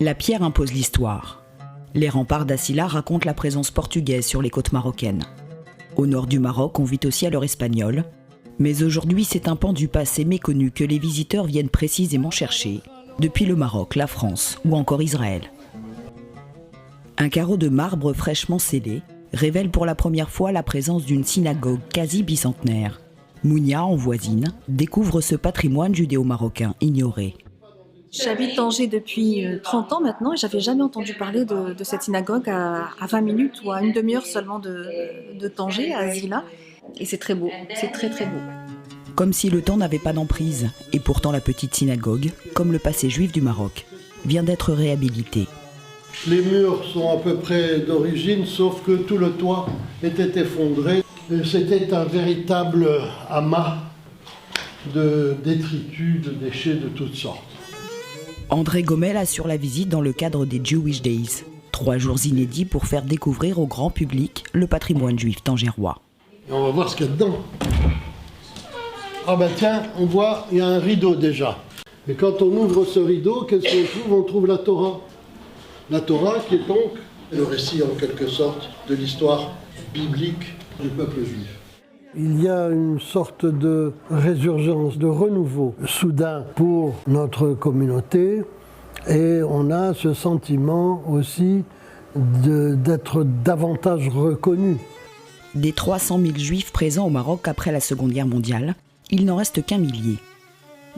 La pierre impose l'histoire. Les remparts d'Asila racontent la présence portugaise sur les côtes marocaines. Au nord du Maroc, on vit aussi à l'heure espagnole. Mais aujourd'hui, c'est un pan du passé méconnu que les visiteurs viennent précisément chercher, depuis le Maroc, la France ou encore Israël. Un carreau de marbre fraîchement scellé révèle pour la première fois la présence d'une synagogue quasi bicentenaire. Mounia, en voisine, découvre ce patrimoine judéo-marocain ignoré. J'habite Tanger depuis 30 ans maintenant et j'avais jamais entendu parler de cette synagogue à 20 minutes ou à une demi-heure seulement de Tanger, à Asila. Et c'est très beau, c'est très très beau. Comme si le temps n'avait pas d'emprise, et pourtant la petite synagogue, comme le passé juif du Maroc, vient d'être réhabilitée. Les murs sont à peu près d'origine, sauf que tout le toit était effondré. C'était un véritable amas de détritus, de déchets de toutes sortes. André Gomel assure la visite dans le cadre des Jewish Days. 3 jours inédits pour faire découvrir au grand public le patrimoine juif tangérois. Et on va voir ce qu'il y a dedans. Ah ben tiens, on voit, il y a un rideau déjà. Et quand on ouvre ce rideau, qu'est-ce qu'on trouve? On trouve la Torah. La Torah qui est donc le récit en quelque sorte de l'histoire biblique du peuple juif. Il y a une sorte de résurgence, de renouveau soudain pour notre communauté et on a ce sentiment aussi d'être davantage reconnu. Des 300 000 juifs présents au Maroc après la Seconde Guerre mondiale, il n'en reste qu'un millier.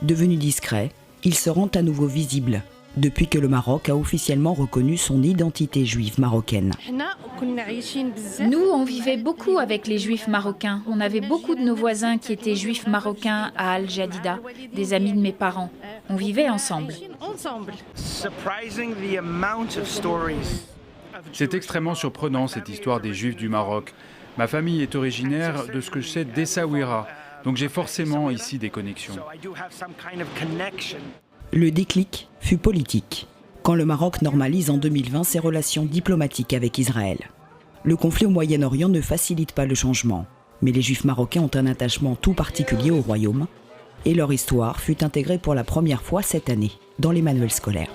Devenus discrets, ils se rendent à nouveau visibles, depuis que le Maroc a officiellement reconnu son identité juive marocaine. Nous, on vivait beaucoup avec les juifs marocains. On avait beaucoup de nos voisins qui étaient juifs marocains à Al-Jadida, des amis de mes parents. On vivait ensemble. C'est extrêmement surprenant cette histoire des juifs du Maroc. Ma famille est originaire de ce que je sais d'Essaouira, donc j'ai forcément ici des connexions. Le déclic fut politique, quand le Maroc normalise en 2020 ses relations diplomatiques avec Israël. Le conflit au Moyen-Orient ne facilite pas le changement, mais les Juifs marocains ont un attachement tout particulier au royaume, et leur histoire fut intégrée pour la première fois cette année dans les manuels scolaires.